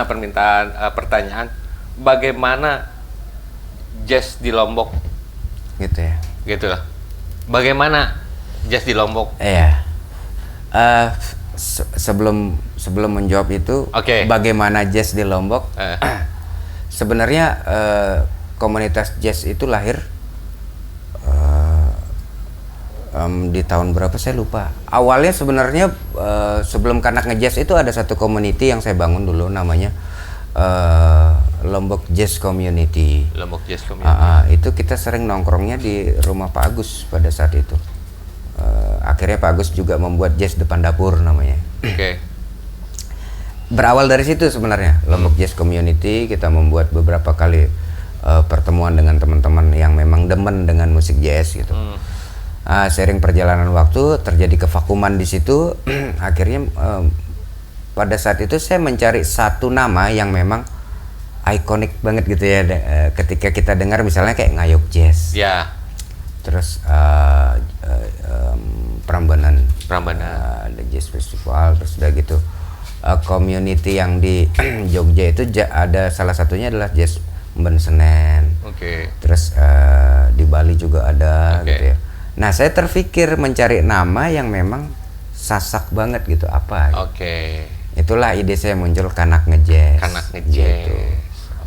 pertanyaan, bagaimana jazz di Lombok? Gitu ya. Gitu loh. Bagaimana jazz di Lombok? Iya. Sebelum menjawab itu, bagaimana jazz di Lombok? Sebenarnya komunitas jazz itu lahir di tahun berapa saya lupa. Awalnya sebenarnya sebelum Kanak Ngejazz itu ada satu community yang saya bangun dulu, namanya Lombok Jazz Community. Lombok Jazz Community. Itu kita sering nongkrongnya di rumah Pak Agus pada saat itu. Akhirnya Pak Agus juga membuat jazz depan dapur namanya. Berawal dari situ sebenarnya Lombok Jazz Community. Kita membuat beberapa kali pertemuan dengan teman-teman yang memang demen dengan musik jazz gitu. Seiring perjalanan waktu terjadi kevakuman di situ. Akhirnya pada saat itu saya mencari satu nama yang memang ikonik banget gitu ya. Ketika kita dengar misalnya kayak Ngayog Jazz. Ya. Terus Prambanan ada Jazz Festival. Terus udah gitu community yang di Jogja itu ada salah satunya adalah Jazz Ben Senen. Terus di Bali juga ada gitu ya. Nah, saya terpikir mencari nama yang memang sasak banget gitu, apa? Itulah ide saya muncul, Kanak Ngejazz. Kanak Ngejazz. Gitu.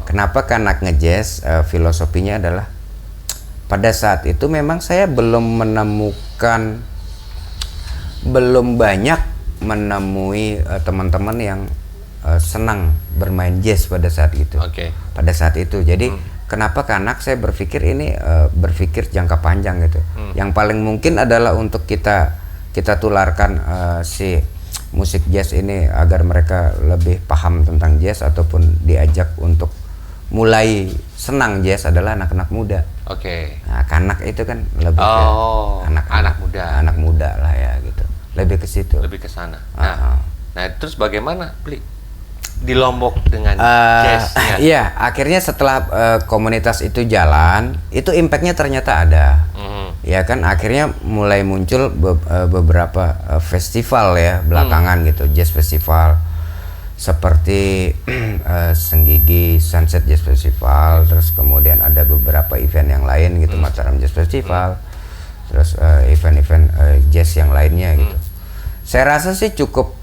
Kenapa Kanak Ngejazz? Filosofinya adalah pada saat itu memang saya belum banyak menemui teman-teman yang senang bermain jazz pada saat itu. Pada saat itu, jadi kenapa Kanak? Saya berpikir ini berpikir jangka panjang gitu. Yang paling mungkin adalah untuk kita tularkan si musik jazz ini agar mereka lebih paham tentang jazz ataupun diajak untuk mulai senang jazz adalah anak-anak muda. Nah, Kanak itu kan lebih ke anak muda lah ya gitu. Lebih ke situ. Lebih ke sana. Nah, terus bagaimana, Pli? Di Lombok dengan jazznya? Iya, akhirnya setelah komunitas itu jalan, itu impactnya ternyata ada. Ya kan, akhirnya mulai muncul beberapa festival ya belakangan gitu, jazz festival seperti Senggigi Sunset Jazz Festival, terus kemudian ada beberapa event yang lain gitu, Mataram Jazz Festival, terus event-event jazz yang lainnya gitu. Saya rasa sih cukup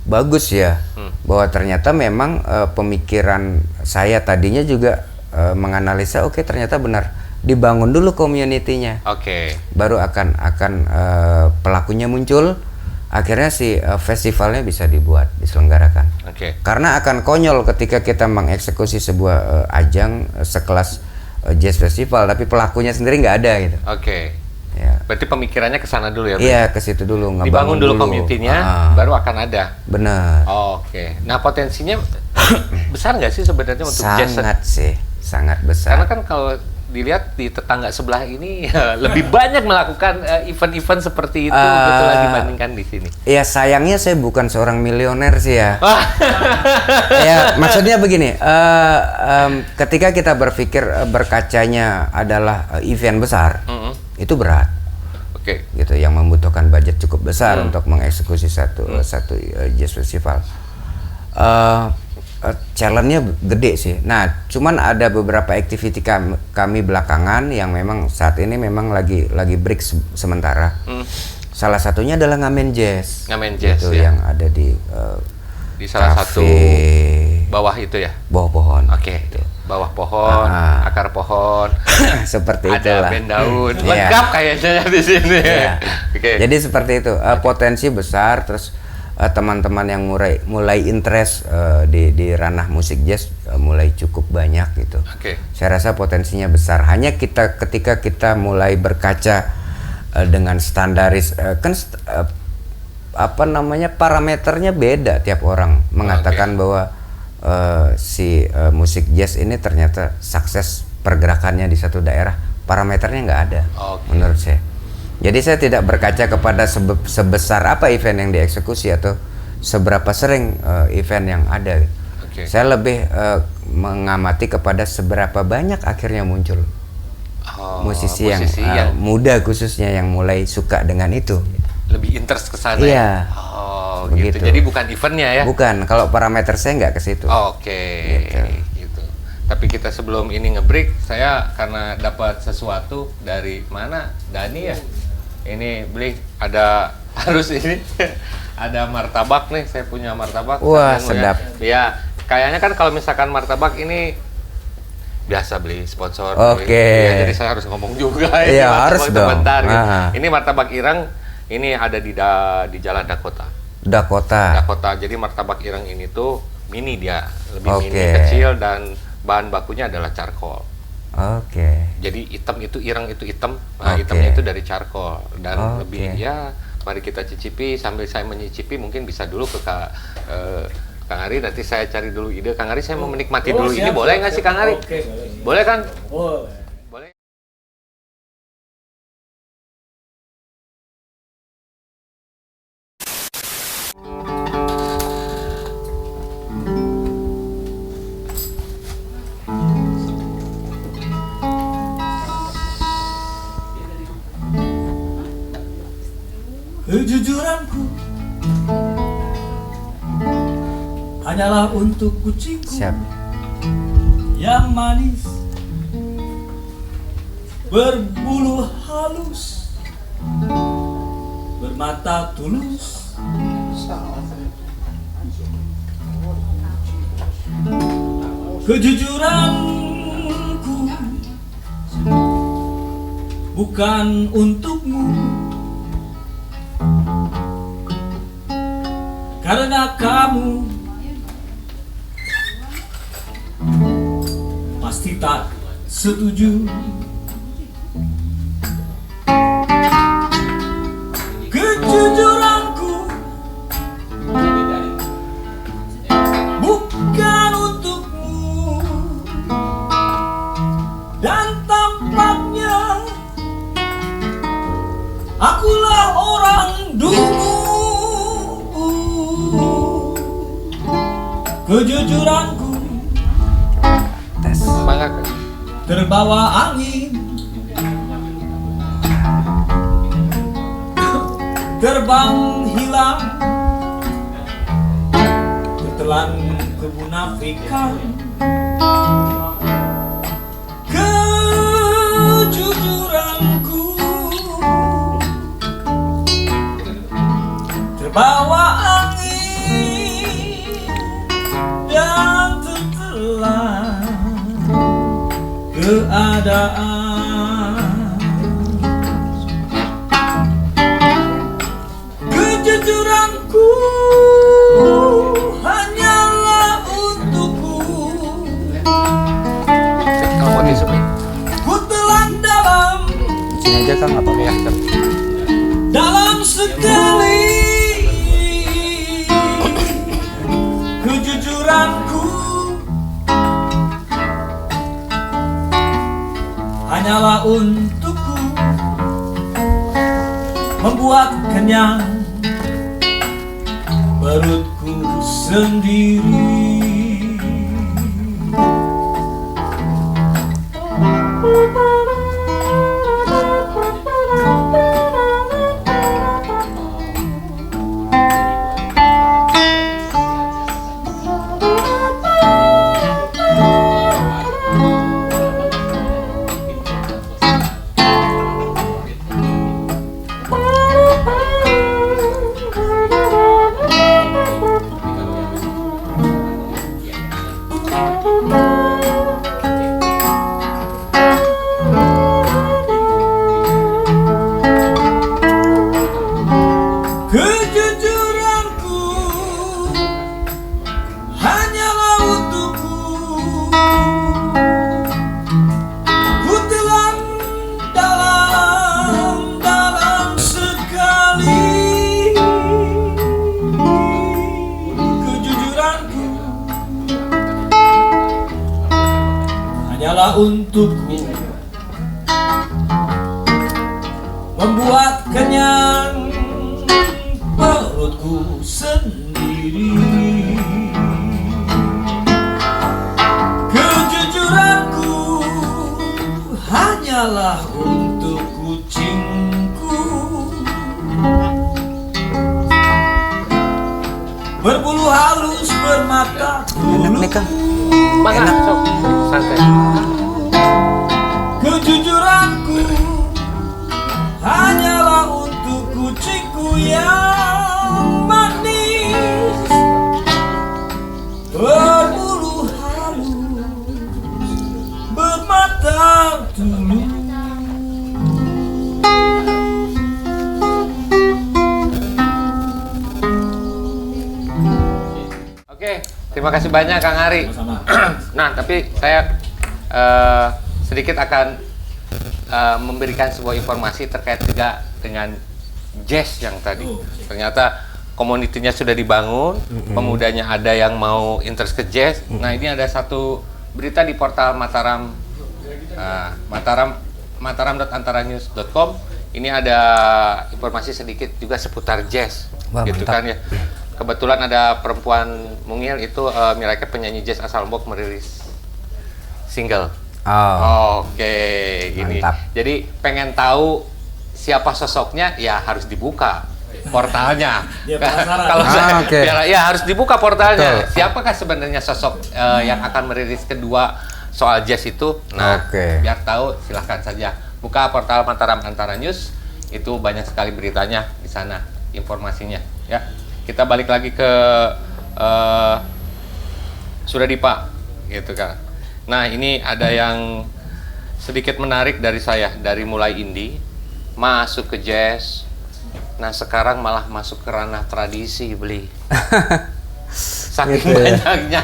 bagus ya, bahwa ternyata memang pemikiran saya tadinya juga menganalisa, ternyata benar dibangun dulu community-nya, baru akan pelakunya muncul, akhirnya si festivalnya bisa diselenggarakan. Karena akan konyol ketika kita mengeksekusi sebuah ajang sekelas jazz festival tapi pelakunya sendiri nggak ada gitu. Ya. Berarti pemikirannya ke sana dulu ya? Iya, ke situ dulu. Dibangun dulu community-nya, baru akan ada. Benar. Nah, potensinya besar nggak sih sebenarnya untuk jazz? Sangat besar. Karena kan kalau dilihat di tetangga sebelah ini lebih banyak melakukan event-event seperti itu dibandingkan di sini. Ya, sayangnya saya bukan seorang milioner sih ya. Ya, maksudnya begini, ketika kita berpikir berkacanya adalah event besar, itu berat, gitu, yang membutuhkan budget cukup besar untuk mengeksekusi satu jazz festival. Challenge-nya gede sih. Nah, cuman ada beberapa activity kami belakangan yang memang saat ini memang lagi break sementara. Salah satunya adalah ngamen jazz. Itu ya? Yang ada di salah satu bawah itu ya? Bawah pohon. Gitu. Bawah pohon, akar pohon, seperti ada itulah. band daun, lengkap kayaknya di sini. Jadi seperti itu, potensi besar. Terus teman-teman yang mulai interest di ranah musik jazz mulai cukup banyak gitu. Saya rasa potensinya besar. Hanya ketika kita mulai berkaca dengan standaris, parameternya beda tiap orang mengatakan bahwa si musik jazz ini ternyata sukses pergerakannya di satu daerah, parameternya nggak ada menurut saya. Jadi saya tidak berkaca kepada sebesar apa event yang dieksekusi atau seberapa sering event yang ada. Saya lebih mengamati kepada seberapa banyak akhirnya muncul musisi yang muda khususnya yang mulai suka dengan itu. Lebih interest ke sana. Iya. Oh gitu. Begitu. Jadi bukan eventnya ya? Bukan, kalau parameter saya nggak ke situ. Oke, gitu. Tapi kita sebelum ini nge-break, saya karena dapat sesuatu dari mana? Dani ya? Ini beli ada harus ini ada martabak nih, saya punya martabak. Wah, sedap. Ya, kayaknya kan kalau misalkan martabak ini biasa beli sponsor. Oke. Ya, jadi saya harus ngomong juga. Iya, harus dong. Sebentar, gitu. Ah. Ini martabak Ireng, ini ada di Jalan Dakota. Dakota. Jadi martabak Ireng ini tuh mini dia, lebih Oke. mini, kecil, dan bahan bakunya adalah charcoal. Oke. Jadi hitam itu Ireng itu hitam, nah Oke. hitamnya itu dari charcoal dan Oke. lebih ya. Mari kita cicipi, sambil saya menyicipi mungkin bisa dulu ke Kang Ari, nanti saya cari dulu ide. Kang Ari, saya mau menikmati dulu ini, boleh nggak sih Kang Ari? Oke, Boleh kan? boleh. Boleh. Kejujuranku hanyalah untuk kucingku Siap. yang manis, berbulu halus, bermata tulus. Kejujuranku bukan untukmu, karena kamu pasti tak setuju. Kejujuranku bukan untukmu, dan tampaknya akulah orang dulu. Kejujuranku Semangat. terbawa angin, terbang hilang, tertelan kemunafikan. Kejujuranku terbawa angin dan tertelan keadaan. Kejujuranku hanyalah untukku, Kalau mau tisu, Bli. ku telan dalam Sini aja Kang, apa ya? dalam sekali. Kejujuranku hanyalah untukku, membuat kenyang perutku sendiri. Kejujuranku hanyalah untukku, ku telan dalam sekali. Kejujuranku hanyalah untukku, membuat kenyang perutku sendiri. Kejujuranku hanyalah untuk kucingku berbulu halus, bermata Enak nih Kang. Mana? Sok, santai. kejujuranku hanyalah untuk kucingku yang manis, berbulu halus, bermata tulus. Oke, terima kasih banyak Kang Ari. Sama-sama. Nah, tapi saya sedikit akan memberikan sebuah informasi terkait juga dengan jazz yang tadi. Ternyata komunitinya sudah dibangun, pemudanya ada yang mau interest ke jazz. Nah, ini ada satu berita di portal Mataram, mataram.antaranews.com. Ini ada informasi sedikit juga seputar jazz, Wah, gitu mantap. kan ya. Kebetulan ada perempuan mungil itu Miraika penyanyi jazz asal Lombok merilis single. Oh, Oke, ini. Mantap. Jadi pengen tahu siapa sosoknya ya harus dibuka portalnya. Dia penasaran. Kalau saya oke. ya harus dibuka portalnya. Betul. Siapakah sebenarnya sosok yang akan merilis kedua soal jazz itu? Nah, Oke. biar tahu silahkan saja buka portal Mataram Antara News. Itu banyak sekali beritanya di sana, informasinya. Ya, kita balik lagi ke Suradipa, gitu kan. Nah, ini ada yang sedikit menarik dari saya, dari mulai indie masuk ke jazz. Nah, sekarang malah masuk ke ranah tradisi, beli. Saking Gitu ya. banyaknya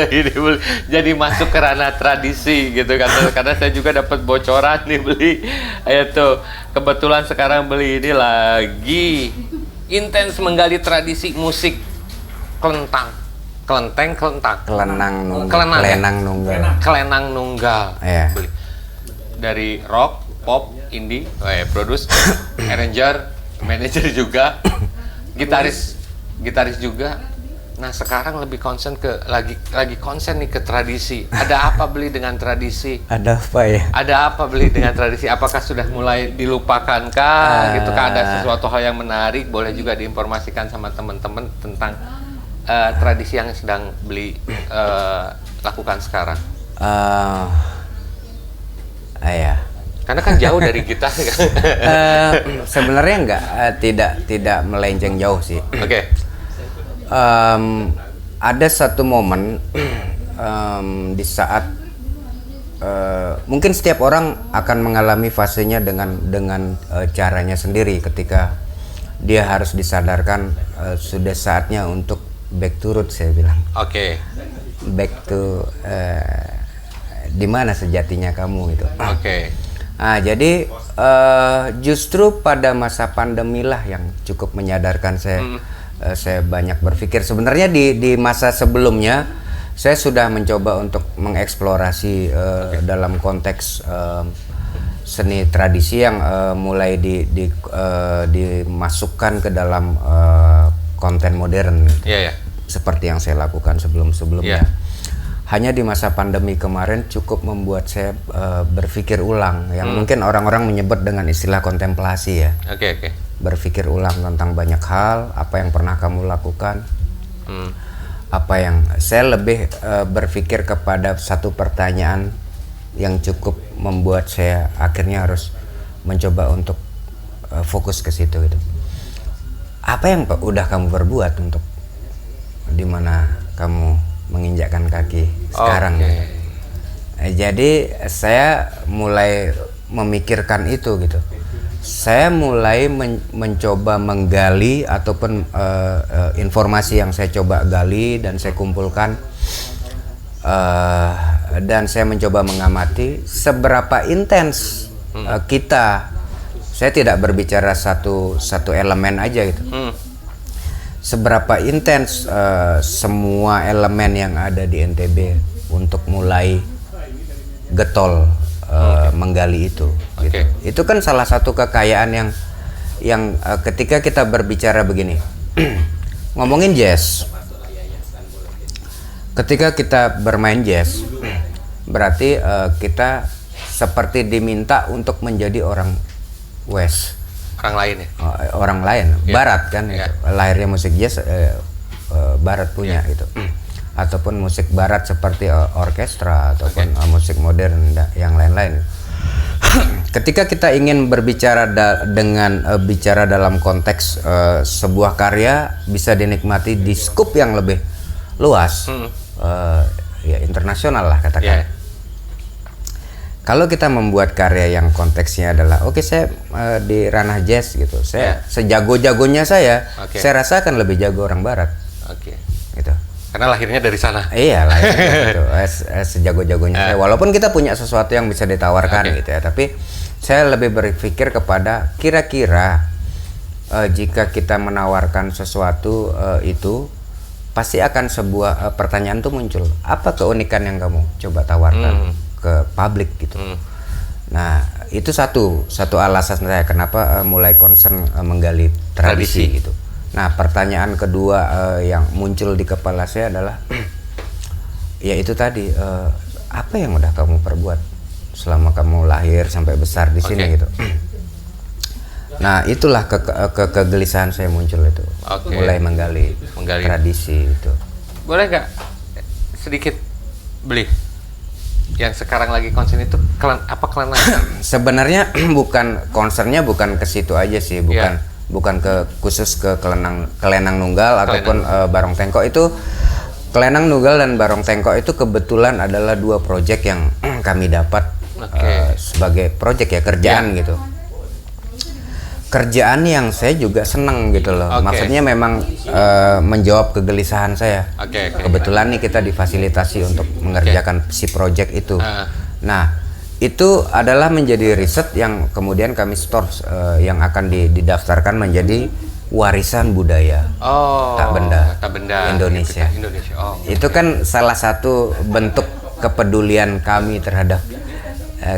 ide beli. Jadi masuk ke ranah tradisi gitu kan. Karena saya juga dapat bocoran nih beli. Itu kebetulan sekarang beli ini lagi intens menggali tradisi musik kelentang. Kelenteng. kelenang nunggal. Kelenang, ya? Kelenang nunggal. Kelenang nunggal. Iya. Beli. Dari rock, pop, indie, produce, arranger, manager juga, gitaris juga. Nah, sekarang lebih konsen ke lagi konsen nih ke tradisi. Ada apa beli dengan tradisi? Ada apa ya? Ada apa beli dengan tradisi? Apakah sudah mulai dilupakankah? Gitu kan, ada sesuatu hal yang menarik, boleh juga diinformasikan sama teman-teman tentang tradisi yang sedang beli lakukan sekarang. Ya. Karena kan jauh dari kita. Sebenarnya tidak melenceng jauh sih. Oke. Ada satu momen di saat mungkin setiap orang akan mengalami fasenya dengan caranya sendiri ketika dia harus disadarkan sudah saatnya untuk back to root, saya bilang. Oke. Back to di mana sejatinya kamu gitu. Oke. Nah, jadi justru pada masa pandemi lah yang cukup menyadarkan saya. Saya banyak berpikir sebenarnya di masa sebelumnya saya sudah mencoba untuk mengeksplorasi dalam konteks seni tradisi yang mulai dimasukkan ke dalam konten modern. Iya, ya. Seperti yang saya lakukan sebelum-sebelumnya. Iya. Hanya di masa pandemi kemarin cukup membuat saya berpikir ulang, yang mungkin orang-orang menyebut dengan istilah kontemplasi ya. Oke. Berpikir ulang tentang banyak hal, apa yang pernah kamu lakukan, apa yang saya lebih berpikir kepada satu pertanyaan yang cukup membuat saya akhirnya harus mencoba untuk fokus ke situ gitu. Apa yang udah kamu perbuat untuk dimana kamu menginjakkan kaki sekarang? Jadi saya mulai memikirkan itu gitu. Saya mulai mencoba menggali ataupun informasi yang saya coba gali dan saya kumpulkan, dan saya mencoba mengamati seberapa intens kita. Saya tidak berbicara satu elemen aja gitu. Seberapa intens semua elemen yang ada di NTB untuk mulai getol menggali itu. Gitu. Itu kan salah satu kekayaan yang ketika kita berbicara begini, ngomongin jazz. Ketika kita bermain jazz, berarti kita seperti diminta untuk menjadi orang West. Orang lain ya? Orang lain, Barat kan. Yeah. Lahirnya musik jazz barat punya gitu. Ataupun musik barat seperti orkestra ataupun musik modern yang lain-lain. Ketika kita ingin berbicara bicara dalam konteks sebuah karya bisa dinikmati di skup yang lebih luas, ya internasional lah katakan. Kalau kita membuat karya yang konteksnya adalah saya di ranah jazz gitu, saya sejago-jagonya saya rasa akan lebih jago orang barat. Gitu. Karena lahirnya dari sana. Iya, lahirnya gitu. Sejago-jagonya saya. Walaupun kita punya sesuatu yang bisa ditawarkan gitu ya, tapi saya lebih berpikir kepada kira-kira jika kita menawarkan sesuatu itu pasti akan sebuah pertanyaan tuh muncul. Apa keunikan yang kamu coba tawarkan ke publik gitu. Nah, itu satu alasan saya kenapa mulai concern menggali tradisi gitu. Nah, pertanyaan kedua yang muncul di kepala saya adalah ya itu tadi apa yang udah kamu perbuat selama kamu lahir sampai besar di sini gitu. Nah, itulah kegelisahan saya muncul itu. Mulai menggali tradisi itu. Boleh nggak sedikit beli yang sekarang lagi konsen itu apa kelenang? Sebenarnya concernnya bukan ke situ aja sih, bukan khusus ke kelenang nunggal ataupun barong tengkok. Itu kelenang nunggal dan barong tengkok itu kebetulan adalah dua proyek yang kami dapat sebagai proyek ya, kerjaan gitu. Kerjaan yang saya juga seneng gitu loh. Maksudnya memang menjawab kegelisahan saya. Kebetulan nih kita difasilitasi untuk mengerjakan si project itu. Nah, itu adalah menjadi riset yang kemudian kami store yang akan didaftarkan menjadi warisan budaya tak benda Indonesia. Itu kan salah satu bentuk kepedulian kami terhadap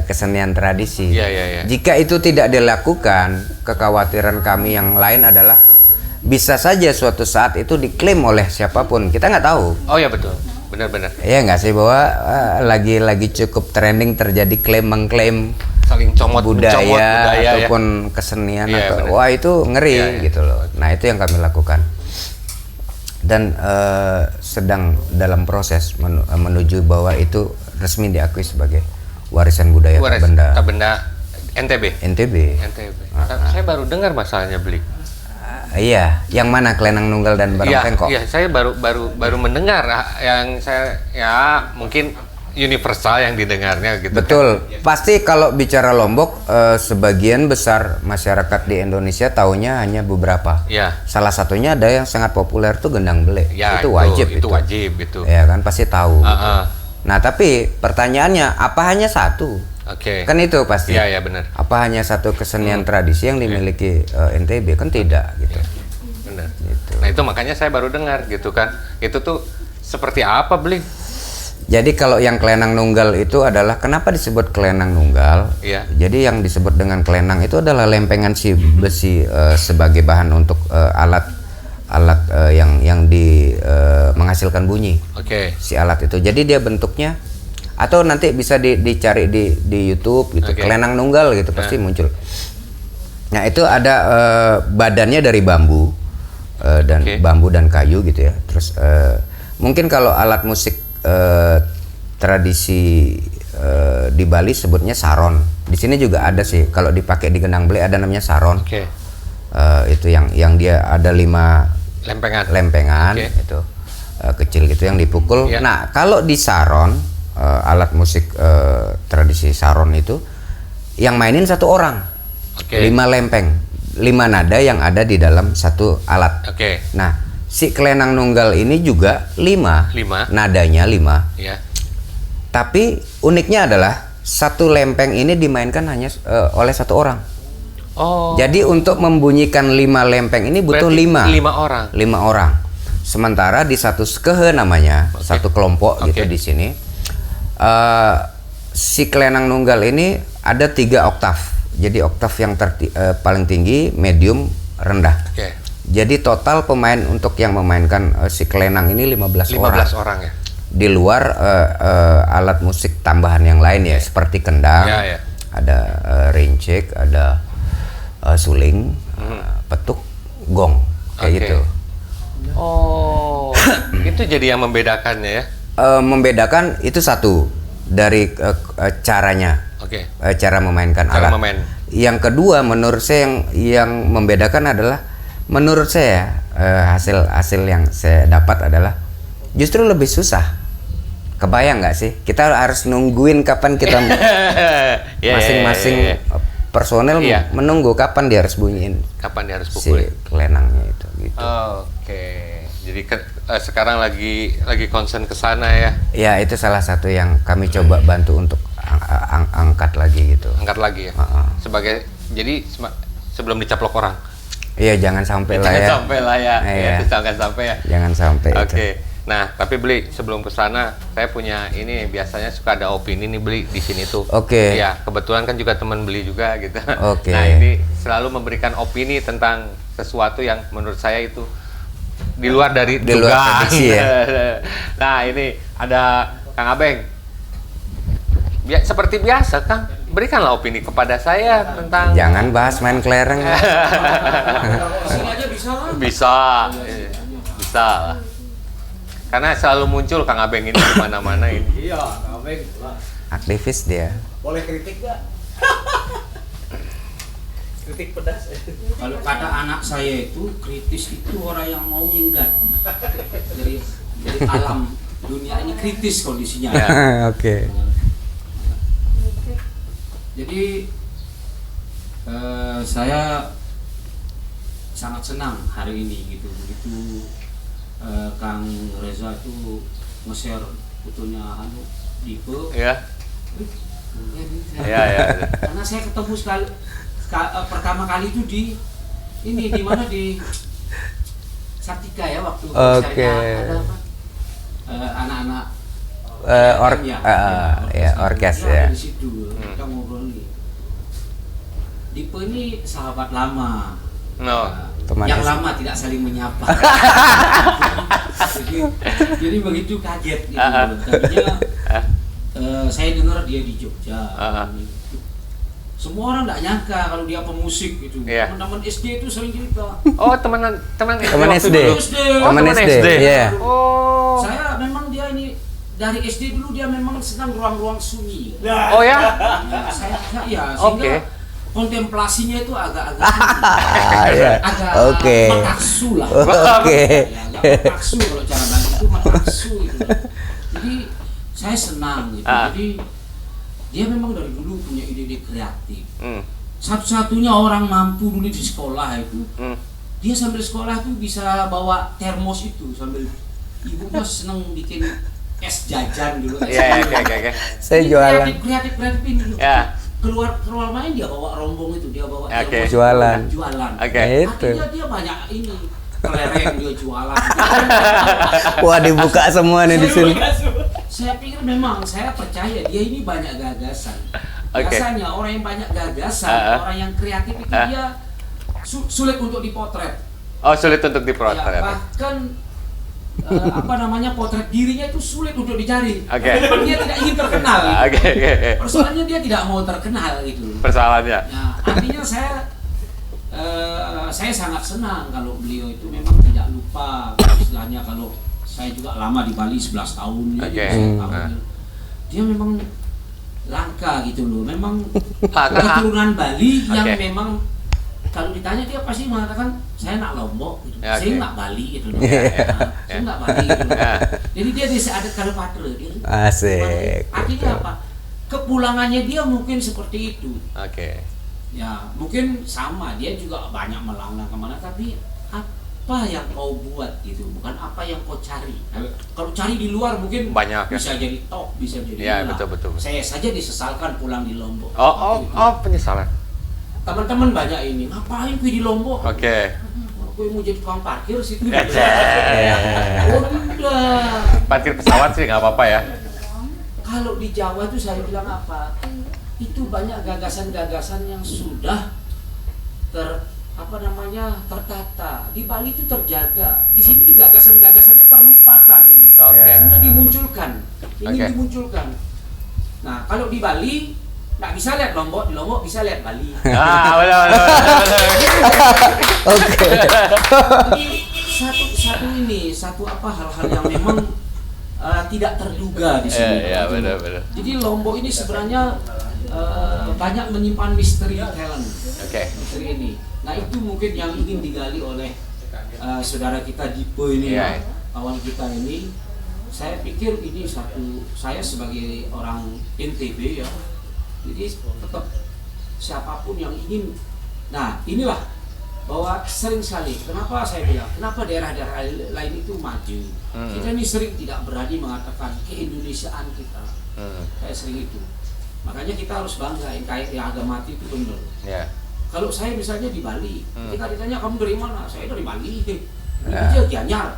kesenian tradisi. Jika itu tidak dilakukan, kekhawatiran kami yang lain adalah bisa saja suatu saat itu diklaim oleh siapapun, kita nggak tahu. Oh ya betul, benar-benar. Iya nggak sih, bahwa lagi cukup trending terjadi klaim mengklaim saling budaya ataupun kesenian atau wah itu ngeri gitu loh. Nah, itu yang kami lakukan dan sedang dalam proses menuju bahwa itu resmi diakui sebagai warisan budaya tak benda NTB. Saya baru dengar masalahnya beli. Iya, yang mana kelenang nunggal dan barong tengkok? Iya, saya baru mendengar yang saya mungkin universal yang didengarnya gitu. Betul. Pasti kalau bicara Lombok sebagian besar masyarakat di Indonesia taunya hanya beberapa. Salah satunya ada yang sangat populer tuh gendang belek. Itu wajib itu. Ya kan pasti tahu. Gitu. Nah, tapi pertanyaannya apa hanya satu? Kan itu pasti. Iya, benar. Apa hanya satu kesenian tradisi yang dimiliki NTB? Kan tidak gitu. Benar. Gitu. Nah, itu makanya saya baru dengar gitu kan. Itu tuh seperti apa, Bli? Jadi kalau yang kelenang nunggal itu adalah kenapa disebut kelenang nunggal? Jadi yang disebut dengan kelenang itu adalah lempengan si besi sebagai bahan untuk alat yang menghasilkan bunyi. Si alat itu. Jadi dia bentuknya atau nanti bisa dicari di YouTube gitu. Kelenang nunggal gitu pasti muncul. Nah, itu ada badannya dari bambu dan kayu gitu ya. Terus mungkin kalau alat musik tradisi di Bali sebutnya saron. Di sini juga ada sih. Kalau dipakai di gendang belek ada namanya saron. Itu yang dia ada 5 lempengan itu kecil gitu yang dipukul. Nah, kalau di saron alat musik tradisi saron itu yang mainin satu orang. 5 lempeng, 5 nada yang ada di dalam satu alat. Nah, si kelenang nunggal ini juga 5 nadanya 5. Tapi uniknya adalah satu lempeng ini dimainkan hanya oleh satu orang. Jadi untuk membunyikan 5 lempeng ini butuh 5 orang. Sementara di satu skehe namanya, satu kelompok gitu di sini. Si kelenang nunggal ini ada 3 oktav. Jadi oktav yang paling tinggi, medium, rendah. Jadi total pemain untuk yang memainkan si kelenang ini 15 orang ya. Di luar alat musik tambahan yang lain ya, seperti kendang, ada rincik, ada suling, petuk, gong, kayak gitu. Itu jadi yang membedakannya ya. Membedakan itu satu dari caranya. Oke. Cara memainkan Cara alat. memain. Yang kedua menurut saya yang membedakan adalah menurut saya hasil yang saya dapat adalah justru lebih susah. Kebayang nggak sih? Kita harus nungguin kapan kita masing-masing personel menunggu kapan dia harus bunyiin. Kapan dia harus Si pukulin. kelenangnya itu gitu. Oke. Jadi sekarang lagi concern ke sana ya. Ya itu salah satu yang kami coba bantu untuk angkat lagi gitu. Angkat lagi ya. Sebagai jadi sebelum dicaplok orang. Iya jangan sampai lah ya. Jangan sampai lah ya. Iya. Jangan sampai ya. Jangan sampai. Oke. Itu. Nah, tapi Beli sebelum ke sana, saya punya ini biasanya suka ada opini nih Beli di sini tuh. Oke. Iya, kebetulan kan juga teman Beli juga gitu. Oke. Nah, ini selalu memberikan opini tentang sesuatu yang menurut saya itu di luar dari Di luar dugaan. prediksi ya. Nah, ini ada Kang Abeng. Seperti biasa, Kang, berikanlah opini kepada saya tentang Jangan bahas main kelereng. Sini aja bisa lah. Bisa lah. Karena selalu muncul Kang Abeng ini di mana-mana ini. Iya, Abeng lah. Aktivis dia. Boleh kritik gak? Kritik pedas. Kalau kata anak saya itu kritis itu orang yang mau minggat dari alam dunia ini kritis kondisinya. Ya. Oke. Jadi saya sangat senang hari ini gitu begitu Kang Reza itu nge-share fotonya Dipe. Ya. Ya. Karena saya ketemu pertama kali itu di mana di Sartika ya waktu Oke. ada apa? Anak-anak orkes ya. Di situ kita ngobrol nih. Dipe ini sahabat lama. No. Teman Yang SD. lama tidak saling menyapa. jadi begitu kaget gitu. Tadinya saya dengar dia di Jogja. Semua orang nggak nyangka kalau dia pemusik gitu. Iya. Teman-teman SD itu sering cerita. Oh, teman SD. Teman waktu SD. dulu. Oh, Teman teman SD. SD. Iya. Oh. Saya memang dia ini dari SD dulu dia memang senang ruang-ruang sunyi. Oh ya? Ya, Oke. sehingga kontemplasinya itu agak-agak Iya. agak Oke. metaksu lah. Oke. Ya, agak metaksu kalau cara Bali itu metaksu gitu. Jadi saya senang gitu. Jadi dia memang dari dulu punya ide-ide kreatif. Satu-satunya orang mampu dulu di sekolah itu. Dia sambil sekolah tuh bisa bawa termos itu sambil ibunya seneng bikin es jajan dulu. Iya, oke. Saya jualan. Kreatif ini dulu. Ya. Keluar main dia bawa rombong itu, dia bawa Oke. termos Jualan. Oke. Itu. Akhirnya dia banyak ini kelereng dia jualan. Wah dibuka semua nih di sini. Saya pikir memang saya percaya dia ini banyak gagasan. Oke. Biasanya orang yang banyak gagasan, orang yang kreatif itu dia sulit untuk dipotret. Oh, sulit untuk Ya, dipotret. bahkan potret dirinya itu sulit untuk dicari. Oke. Karena dia tidak ingin terkenal. Gitu. Oke. Persoalannya dia tidak mau terkenal gitu. Persoalannya. Nah, artinya saya sangat senang kalau beliau itu memang tidak lupa istilahnya kalau saya juga lama di Bali 11 tahun Oke. jadi 11 tahun. Dia memang langka gitu loh. Memang Langka. keturunan Bali yang Oke. memang kalau ditanya dia pasti mengatakan saya nak Lombok gitu. Ya, Saya oke. nak Bali gitu loh. Ya. Saya nak Bali gitu loh. Ya. Jadi dia bisa ada kalpatre dia. Asik. Artinya apa? Kepulangannya dia mungkin seperti itu. Oke. Ya, mungkin sama, dia juga banyak melanglang kemana, tapi apa yang kau buat gitu, bukan apa yang kau cari. Kalau cari di luar mungkin Banyak, ya? bisa jadi top, bisa jadi Ya, inilah. betul. Saya saja disesalkan pulang di Lombok. Oh, penyesalan. Teman-teman banyak ini, ngapain kau di Lombok? Oke. Kau mau jadi tukang parkir situ. Ya, Oh, udah. Parkir pesawat sih nggak apa-apa ya. Kalau di Jawa itu saya bilang apa? Itu banyak gagasan-gagasan yang sudah tertata. Di Bali itu terjaga. Di sini di gagasan-gagasannya terlupakan ini. Oke. Sudah dimunculkan. Ingin Oke. dimunculkan. Nah, kalau di Bali nggak bisa lihat Lombok, di Lombok bisa lihat Bali. Ah, benar. Oke. satu apa hal-hal yang memang tidak terduga di sini. Iya, benar. Jadi Lombok ini sebenarnya banyak menyimpan misteri talent. Oke. Misteri ini. Nah itu mungkin yang ingin digali oleh saudara kita Dipe ini, Iya. kawan kita ini. Saya pikir ini saya sebagai orang NTB ya, jadi tetap siapapun yang ingin. Nah inilah bahwa sering sekali, kenapa saya bilang, kenapa daerah-daerah lain itu maju. Kita ini sering tidak berani mengatakan keindonesiaan kita. Saya sering itu. Makanya kita harus bangga, NKRI harga mati itu benar. Ya. Kalau saya misalnya di Bali, ketika ditanya kamu dari mana, saya dari Bali. Itu Gianyar.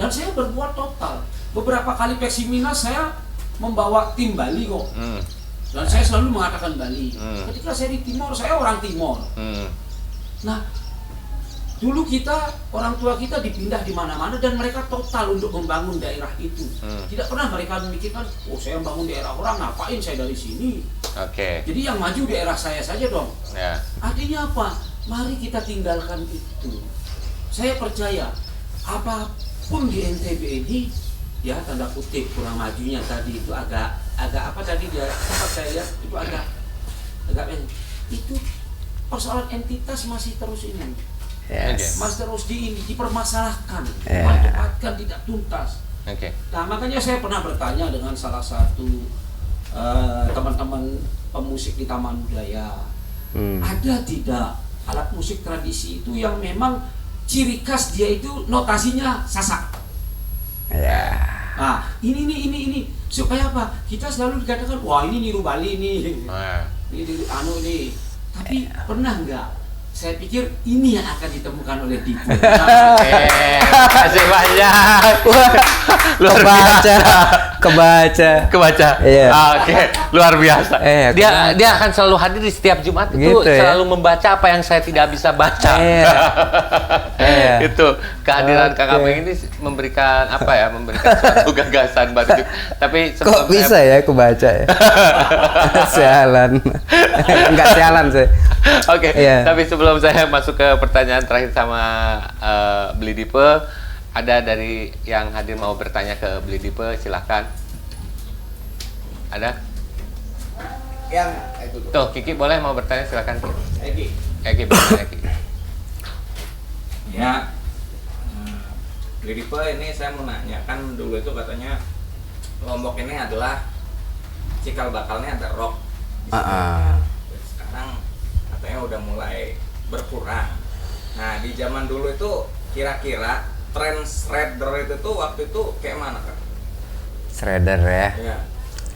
Dan saya berbuat total. Beberapa kali Peksiminas saya membawa tim Bali kok. Dan saya selalu mengatakan Bali. Ketika saya di Timor, saya orang Timor. Nah, dulu kita, orang tua kita dipindah di mana-mana dan mereka total untuk membangun daerah itu. Tidak pernah mereka memikirkan, oh saya membangun daerah orang, ngapain saya dari sini. Oke. Jadi yang maju daerah saya saja dong. Ya. Artinya apa? Mari kita tinggalkan itu. Saya percaya apapun di NTB ini, ya tanda kutip kurang majunya tadi itu agak apa tadi dia sempat saya lihat itu agak itu persoalan entitas masih terus ini. Yes. Masih terus dipermasalahkan, Yeah. diperdebatkan tidak tuntas. Oke. Nah makanya saya pernah bertanya dengan salah satu teman-teman pemusik di Taman Budaya, ada tidak alat musik tradisi itu yang memang ciri khas dia itu notasinya sasak? Ya. Nah ini supaya apa? Kita selalu dikatakan wah ini niru Bali nih, Nah. ini ini. Tapi pernah nggak? Saya pikir ini yang akan ditemukan oleh Dipe. Kasih banyak. Luar biasa. Kebaca. Iya. Oke, luar biasa. Iya, Dia akan selalu hadir di setiap Jumat itu Gitu ya. selalu membaca apa yang saya tidak bisa baca. Iya. Itu kehadiran Oke. KKP ini memberikan apa ya? Memberikan suatu gagasan baru. Tapi Kok bisa ya kebaca ya? Sialan. Enggak sialan sih. Oke, Iya. tapi sebelum saya masuk ke pertanyaan terakhir sama Beli Dipe, ada dari yang hadir mau bertanya ke Beli Dipe, silahkan. Ada? Yang itu tuh. Tuh, Kiki boleh mau bertanya, silahkan. Eki. Kiki, boleh, Kiki. Ya, Dipe ini saya mau nanya, kan dulu itu katanya Lombok ini adalah cikal bakalnya ada rock. Sekarang katanya udah mulai berkurang. Nah di zaman dulu itu kira-kira tren shredder itu tuh waktu itu kayak mana kan? Shredder ya.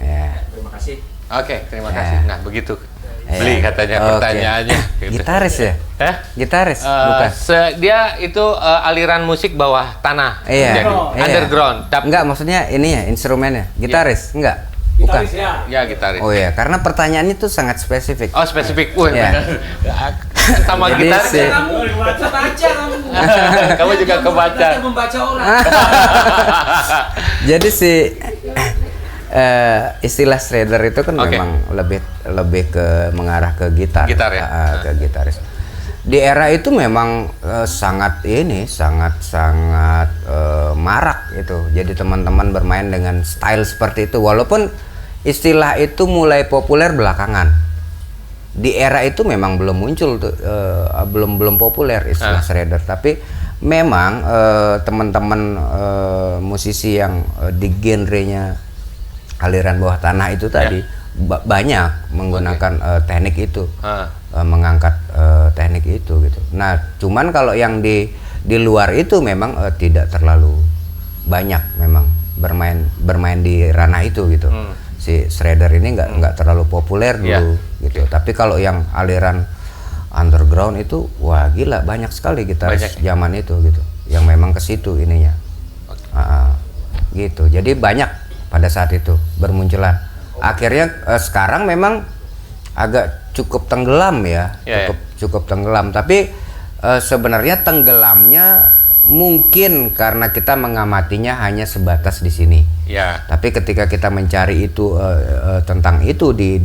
Ya. Terima kasih. Oke, terima Ya. kasih. Nah, begitu. Ya. Beli katanya Oke. pertanyaannya. Gitu. Gitaris ya? Hah? Gitaris, Eh, bukan? dia itu aliran musik bawah tanah. Iya. Jadi, Iya. underground. Tapi Enggak, maksudnya ini ya, instrumennya. Gitaris? Enggak. Bukan. Gitaris ya. ya gitaris. Oh iya, karena pertanyaannya itu sangat spesifik. Oh, spesifik. Wih, Iya. benar. Sama Jadi gitaris. si- Kamu baca kamu. Kamu juga kebaca. Belajar membaca orang. Jadi si istilah shredder itu kan Oke. memang lebih ke mengarah ke gitar. Gitar ya? Ke gitaris. Di era itu memang sangat marak itu. Jadi teman-teman bermain dengan style seperti itu. Walaupun istilah itu mulai populer belakangan. Di era itu memang belum muncul tuh, belum populer istilah shredder. Tapi memang teman-teman musisi yang di genrenya aliran bawah tanah itu tadi banyak menggunakan teknik itu. Mengangkat teknik itu gitu. Nah, cuman kalau yang di luar itu memang tidak terlalu banyak memang bermain di ranah itu gitu. Si shredder ini nggak terlalu populer dulu gitu. Tapi kalau yang aliran underground itu wah gila banyak sekali gitaris zaman itu gitu. Yang memang ke situ ininya. Gitu. Jadi banyak pada saat itu bermunculan. Akhirnya sekarang memang agak cukup tenggelam ya, cukup tenggelam. Tapi sebenarnya tenggelamnya mungkin karena kita mengamatinya hanya sebatas di sini. Ya. Tapi ketika kita mencari itu tentang itu di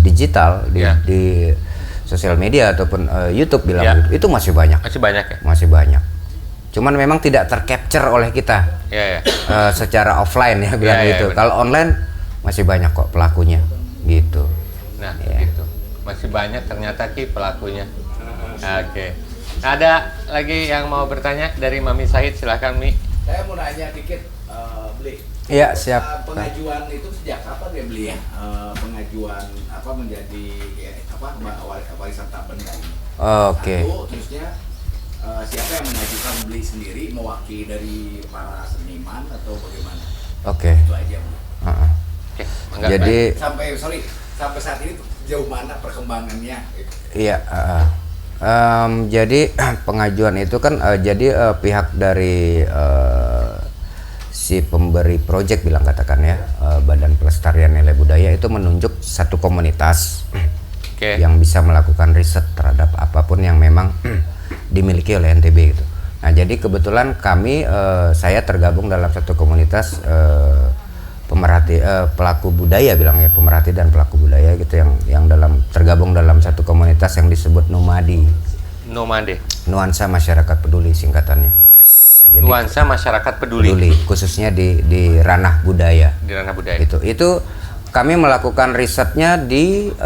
digital, di sosial media ataupun YouTube bilang gitu, itu masih banyak. Masih banyak ya. Masih banyak. Cuman memang tidak tercapture oleh kita Ya, ya. secara offline ya bilang Ya, ya, gitu. benar. Kalau online masih banyak kok pelakunya gitu. Nah, Ya. gitu. Masih banyak ternyata Ki pelakunya. Oke. Ada lagi yang mau bertanya dari Mami Said, silakan Mi. Saya mau nanya dikit, Beli. Iya, siap. Pengajuan itu sejak kapan ya Beli ya? Pengajuan apa menjadi warisan tak benda ini? Oke. Satu, terusnya siapa yang mengajukan Beli sendiri, mewakili dari para seniman atau bagaimana? Oke. Itu aja Bu. Heeh. Oke, mangga, Jadi Sampai saat ini jauh mana perkembangannya? iya, jadi pengajuan itu kan jadi pihak dari si pemberi proyek bilang katakan ya, Badan Pelestarian Nilai Budaya itu menunjuk satu komunitas Oke. yang bisa melakukan riset terhadap apapun yang memang dimiliki oleh NTB gitu. Nah, jadi kebetulan kami saya tergabung dalam satu komunitas pemerhati pelaku budaya bilang ya, pemerhati dan pelaku budaya gitu yang tergabung dalam satu komunitas yang disebut Numadi. Nomade. Nuansa Masyarakat Peduli singkatannya. Jadi, Nuansa masyarakat peduli. peduli khususnya di ranah budaya. Di ranah budaya. Itu kami melakukan risetnya di 2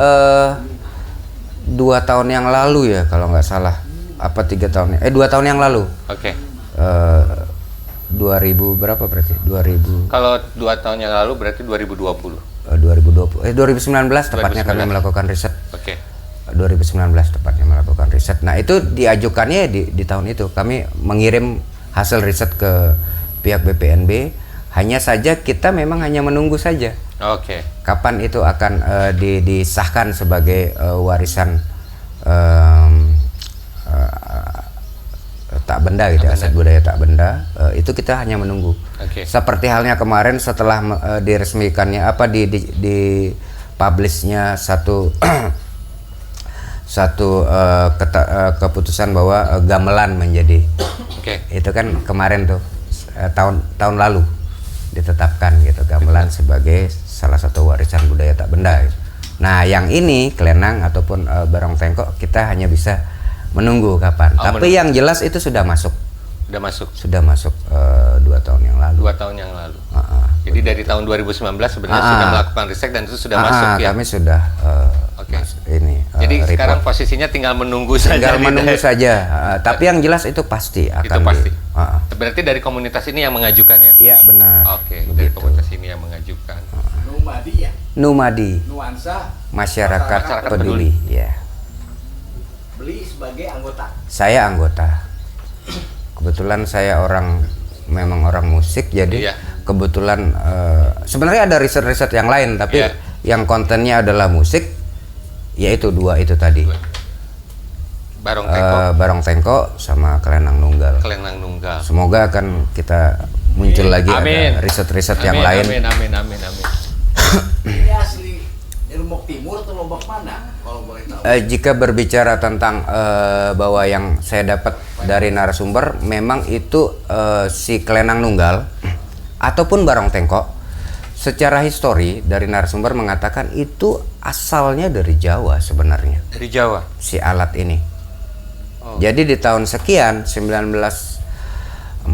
tahun yang lalu ya kalau nggak salah, apa 3 tahun 2 tahun yang lalu. Oke. 2000 berapa berarti 2000 Kalau 2 tahun yang lalu berarti 2020. 2019 tepatnya 2019. kami melakukan riset. Oke. 2019 tepatnya melakukan riset. Nah, itu diajukannya di tahun itu kami mengirim hasil riset ke pihak BPNB. Hanya saja kita memang hanya menunggu saja Oke. kapan itu akan disahkan sebagai warisan tak benda gitu, aset budaya tak benda. Itu kita hanya menunggu. Oke. Seperti halnya kemarin setelah diresmikannya apa di publishnya satu keputusan bahwa gamelan menjadi Oke. itu kan kemarin tuh tahun lalu ditetapkan gitu gamelan sebagai salah satu warisan budaya tak benda gitu. Nah, yang ini kelenang ataupun barong tengkok kita hanya bisa menunggu kapan. Tapi yang jelas itu sudah masuk Udah masuk sudah masuk 2 tahun yang lalu. 2 tahun yang lalu. Jadi dari tahun 2019 sebenarnya sudah melakukan riset dan itu sudah masuk ya. Kami sudah Oke. ini Jadi report. sekarang posisinya tinggal menunggu saja. tinggal nih, menunggu Dek. saja. Tapi yang jelas itu pasti akan Itu pasti. Berarti Berarti dari komunitas ini yang mengajukan ya? iya benar. Oke, dari begitu. komunitas ini yang mengajukan. Numadi ya? Numadi Nuansa Masyarakat Masyarakat Peduli ya. Beli sebagai anggota. Saya anggota. Kebetulan saya memang orang musik, jadi Iya. kebetulan sebenarnya ada riset-riset yang lain, tapi Iya. yang kontennya adalah musik, yaitu 2 itu tadi. Barong Tengkok, Barong Tengkok sama Kelenang Nunggal. Kelenang Nunggal. Semoga akan kita muncul lagi Amin. ada riset-riset yang Amin, lain. Amin. Ini asli di Lombok Timur atau Lombok mana? Kalau boleh tahu. Jika berbicara tentang bahwa yang saya dapat dari narasumber memang itu si Kelenang Nunggal ataupun Barong Tengkok, secara histori dari narasumber mengatakan itu asalnya dari Jawa sebenarnya Dari Jawa. si alat ini. Oh. Jadi di tahun sekian 1940,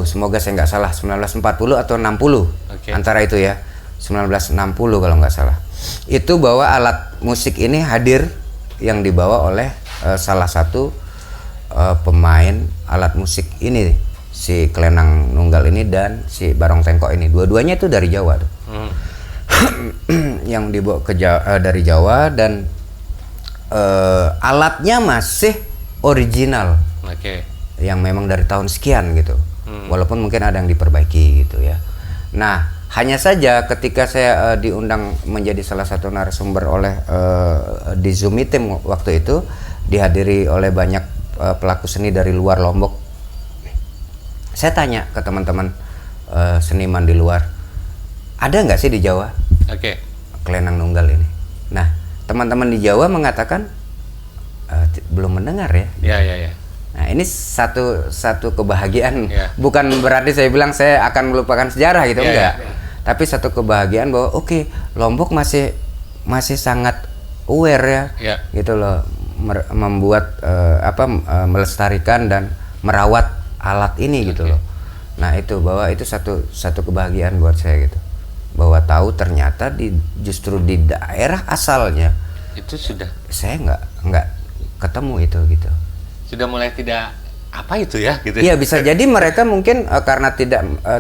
semoga saya nggak salah 1940 atau 60 Oke. antara itu ya 1960 kalau nggak salah. Itu bahwa alat musik ini hadir yang dibawa oleh salah satu pemain alat musik ini, si Kelenang Nunggal ini dan si Barong Tengkok ini. Dua-duanya itu dari Jawa tuh. Yang dibawa dari Jawa dan alatnya masih original. Oke. Yang memang dari tahun sekian gitu. Walaupun mungkin ada yang diperbaiki gitu ya. Nah, hanya saja ketika saya diundang menjadi salah satu narasumber oleh di Zoom meeting waktu itu, dihadiri oleh banyak pelaku seni dari luar Lombok. Saya tanya ke teman-teman seniman di luar, ada nggak sih di Jawa Oke. Kelenang Nunggal ini? Nah, teman-teman di Jawa mengatakan belum mendengar ya. Ya. Nah, ini satu kebahagiaan. Ya. Bukan berarti saya bilang saya akan melupakan sejarah gitu, Ya, enggak. ya. Tapi satu kebahagiaan bahwa oke, Lombok masih sangat aware ya. Ya. Gitu loh, membuat melestarikan dan merawat alat ini gitu loh. Nah itu bahwa itu satu kebahagiaan buat saya gitu, bahwa tahu ternyata justru di daerah asalnya itu sudah saya nggak ketemu itu gitu. Sudah mulai tidak apa itu ya gitu. Iya bisa jadi mereka mungkin karena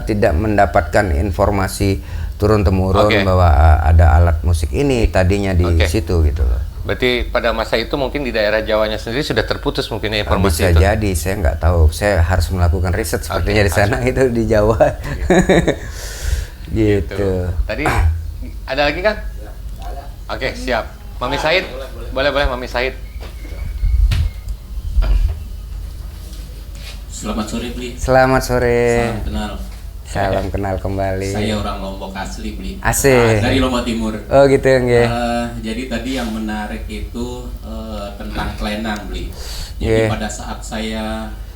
tidak mendapatkan informasi turun temurun bahwa ada alat musik ini tadinya di situ gitu loh. Berarti pada masa itu mungkin di daerah Jawanya sendiri sudah terputus mungkin informasi bisa itu. Jadi saya nggak tahu, saya harus melakukan riset sepertinya di sana itu di Jawa. Gitu. Tadi ada lagi kan? Oke, siap. Mami Said, boleh Mami Said. Selamat sore, Bli. Selamat sore. Salam kenal. Salam kenal kembali. Saya orang Lombok asli, Bli. Asik. Dari Lombok Timur. Oh gitu nggih. Jadi tadi yang menarik itu tentang kelenang, Bli. Jadi pada saat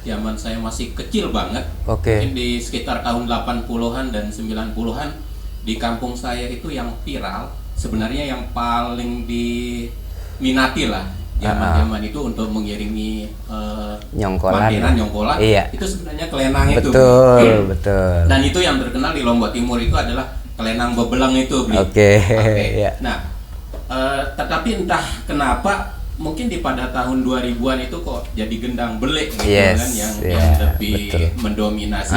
zaman saya masih kecil banget, mungkin di sekitar tahun 80-an dan 90-an, di kampung saya itu yang viral, sebenarnya yang paling diminati lah zaman itu untuk mengiringi nyongkolan, iya. Itu sebenarnya kelenang itu. Betul. Dan itu yang terkenal di Lombok Timur itu adalah kelenang bebelang itu, Bli. Iya. Nah, tetapi entah kenapa mungkin di pada tahun 2000-an itu kok jadi gendang belek gitu kan yang lebih mendominasi.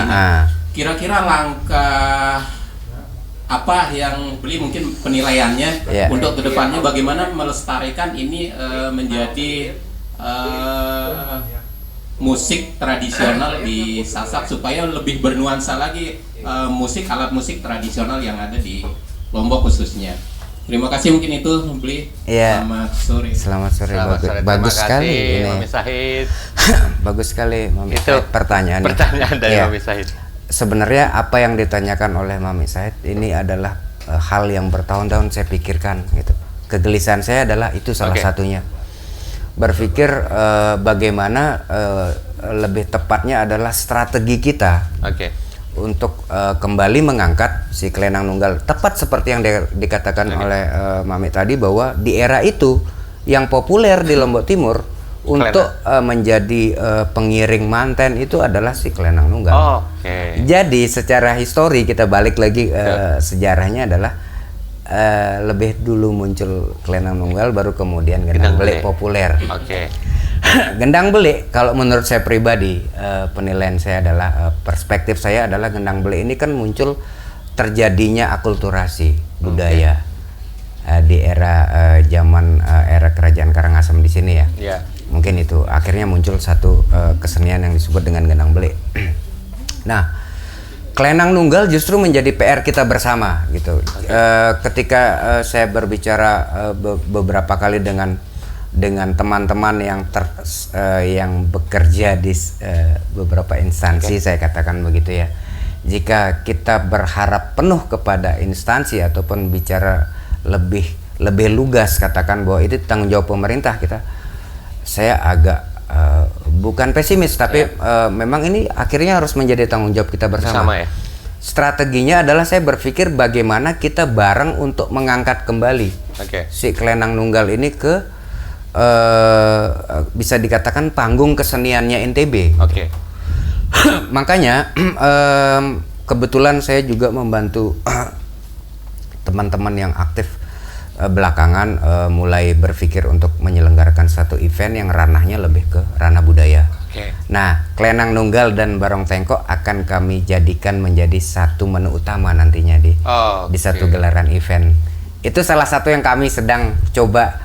Kira-kira langkah apa yang Beli mungkin penilaiannya untuk kedepannya bagaimana melestarikan ini menjadi musik tradisional di Sasak supaya lebih bernuansa lagi alat musik tradisional yang ada di Lombok khususnya. Terima kasih mungkin itu Beli. Selamat sore. Selamat sore. Bagus sekali ini. Mami Said. Bagus sekali Mami Said pertanyaan dari Mami Said. Sebenarnya apa yang ditanyakan oleh Mami Said ini adalah hal yang bertahun-tahun saya pikirkan gitu. Kegelisahan saya adalah itu salah satunya. Berpikir bagaimana lebih tepatnya adalah strategi kita untuk kembali mengangkat si Kelenang Nunggal. Tepat seperti yang dikatakan oleh Mami tadi bahwa di era itu yang populer di Lombok Timur untuk menjadi pengiring manten itu adalah si Kelenang Nunggal. Jadi secara histori kita balik lagi sejarahnya adalah lebih dulu muncul Kelenang Nunggal baru kemudian Gendang Belik populer. Gendang Belik kalau menurut saya pribadi penilaian saya adalah perspektif saya adalah Gendang Belik ini kan muncul terjadinya akulturasi budaya di era zaman era kerajaan Karangasem di sini ya. Mungkin itu akhirnya muncul satu kesenian yang disebut dengan Gendang Belik. Nah, Kelenang Nunggal justru menjadi PR kita bersama gitu. Ketika saya berbicara beberapa kali dengan teman-teman yang bekerja di beberapa instansi, saya katakan begitu ya. Jika kita berharap penuh kepada instansi ataupun bicara lebih lugas katakan bahwa itu tanggung jawab pemerintah kita, saya agak bukan pesimis tapi memang ini akhirnya harus menjadi tanggung jawab kita bersama ya. Strateginya adalah saya berpikir bagaimana kita bareng untuk mengangkat kembali si Kelenang Nunggal ini ke bisa dikatakan panggung keseniannya NTB. Makanya kebetulan saya juga membantu teman-teman yang aktif belakangan mulai berpikir untuk menyelenggarakan satu event yang ranahnya lebih ke ranah budaya. Nah, Kelenang Nunggal dan Barong Tengkok akan kami jadikan menjadi satu menu utama nantinya di satu gelaran event. Itu salah satu yang kami sedang coba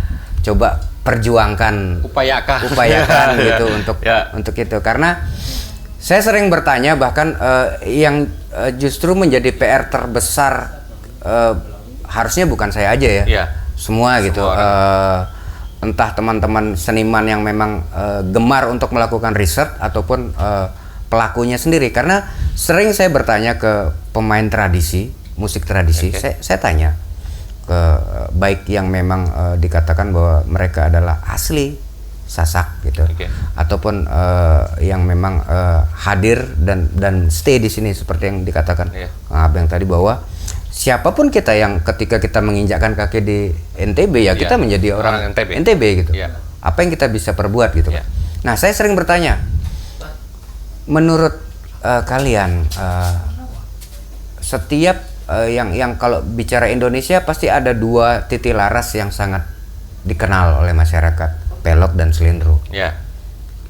perjuangkan, upayakan gitu untuk itu. Karena saya sering bertanya bahkan yang justru menjadi PR terbesar harusnya bukan saya aja ya, semua gitu. Entah teman-teman seniman yang memang gemar untuk melakukan riset ataupun pelakunya sendiri. Karena sering saya bertanya ke pemain tradisi, musik tradisi, saya tanya ke baik yang memang dikatakan bahwa mereka adalah asli Sasak gitu, ataupun yang memang hadir dan stay di sini seperti yang dikatakan Kang Abeng tadi bahwa siapapun kita yang ketika kita menginjakkan kaki di NTB ya kita menjadi orang NTB gitu. Apa yang kita bisa perbuat gitu. Nah, saya sering bertanya, menurut kalian setiap yang kalau bicara Indonesia pasti ada dua titik laras yang sangat dikenal oleh masyarakat, pelok dan slendro. Ya.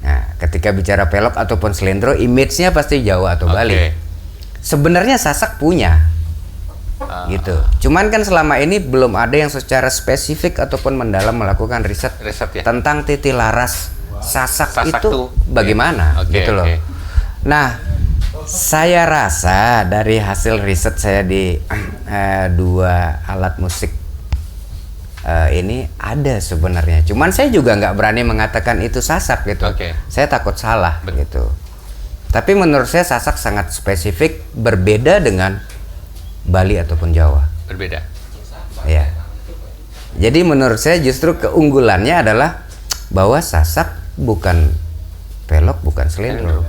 Nah, ketika bicara pelok ataupun slendro, image-nya pasti Jawa atau Bali. Sebenarnya Sasak punya, gitu. Cuman kan selama ini belum ada yang secara spesifik ataupun mendalam melakukan riset ya? tentang titik laras Sasak itu tuh bagaimana, gitu loh. Nah, saya rasa dari hasil riset saya di dua alat musik ini ada sebenarnya. Cuman saya juga nggak berani mengatakan itu Sasak gitu. Saya takut salah gitu. Tapi menurut saya Sasak sangat spesifik, berbeda dengan Bali ataupun Jawa. Berbeda. Ya. Jadi menurut saya justru keunggulannya adalah bahwa Sasak bukan pelok, bukan slendro.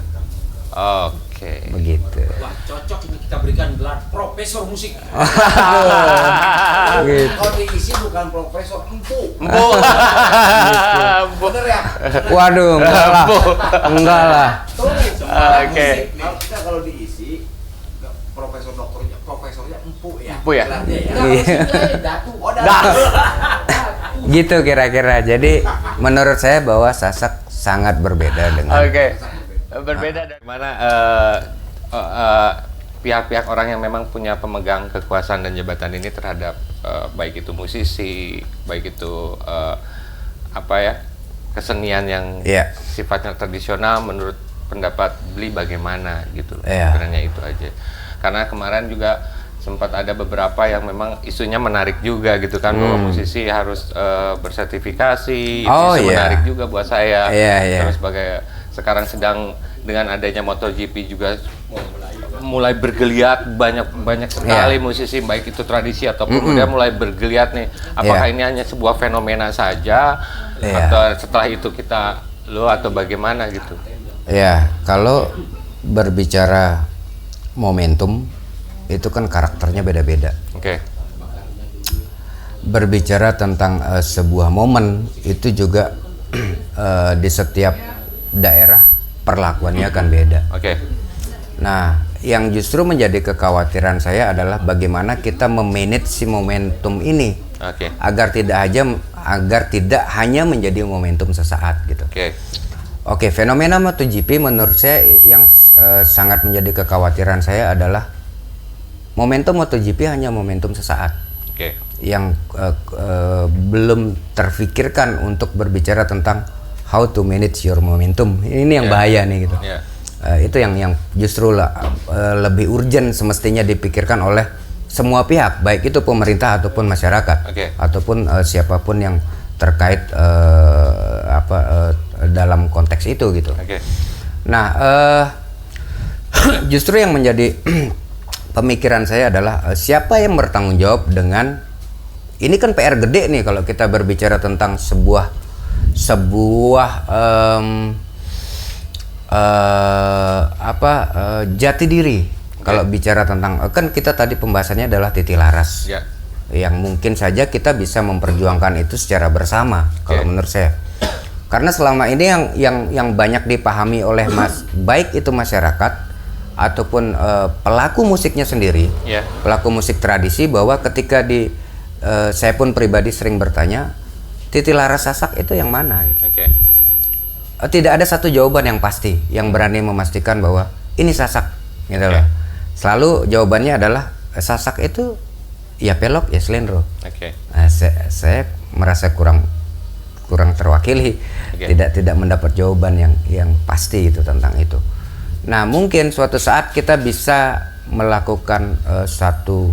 Oke. Begitu. Wah, cocok ini kita berikan gelar profesor musik. Kalau diisi bukan profesor, empu. Bener ya? Waduh, enggak lah. Enggak lah. Tuh, Oke. Kalau kita kalau diisi profesornya empu ya. Empu ya? Gelarnya ya. Datu. Oh, Gitu kira-kira. Jadi menurut saya bahwa Sasak sangat berbeda dengan berbeda dari mana pihak-pihak orang yang memang punya pemegang kekuasaan dan jabatan ini terhadap baik itu musisi, baik itu kesenian yang sifatnya tradisional. Menurut pendapat Bli bagaimana gitu? Sebenarnya itu aja. Karena kemarin juga sempat ada beberapa yang memang isunya menarik juga gitu kan, bahwa musisi harus bersertifikasi. Itu menarik juga buat saya. Terus sekarang sedang dengan adanya MotoGP juga mulai bergeliat, banyak sekali musisi baik itu tradisi ataupun udah mulai bergeliat nih. Apakah ini hanya sebuah fenomena saja atau setelah itu kita atau bagaimana gitu? Ya, kalau berbicara momentum itu kan karakternya beda-beda. Berbicara tentang sebuah momen itu juga di setiap daerah perlakuannya akan beda. Nah, yang justru menjadi kekhawatiran saya adalah bagaimana kita memanage si momentum ini agar tidak hanya menjadi momentum sesaat gitu. Fenomena MotoGP menurut saya yang sangat menjadi kekhawatiran saya adalah momentum MotoGP hanya momentum sesaat. Yang belum terfikirkan untuk berbicara tentang how to manage your momentum. Ini yang bahaya nih gitu. Itu yang justru lebih urgent semestinya dipikirkan oleh semua pihak, baik itu pemerintah ataupun masyarakat, ataupun siapapun yang terkait dalam konteks itu gitu. Nah, justru yang menjadi pemikiran saya adalah siapa yang bertanggung jawab dengan ini kan PR gede nih kalau kita berbicara tentang sebuah jati diri. Kalau bicara tentang kan kita tadi pembahasannya adalah titik laras, yang mungkin saja kita bisa memperjuangkan itu secara bersama. Kalau menurut saya, karena selama ini yang banyak dipahami oleh baik itu masyarakat ataupun pelaku musiknya sendiri, pelaku musik tradisi, bahwa ketika saya pun pribadi sering bertanya, titik laras Sasak itu yang mana? Gitu. Tidak ada satu jawaban yang pasti yang berani memastikan bahwa ini Sasak, gitu loh. Selalu jawabannya adalah Sasak itu ya pelok ya slendro. Nah, saya merasa kurang terwakili, tidak mendapat jawaban yang pasti itu tentang itu. Nah, mungkin suatu saat kita bisa melakukan satu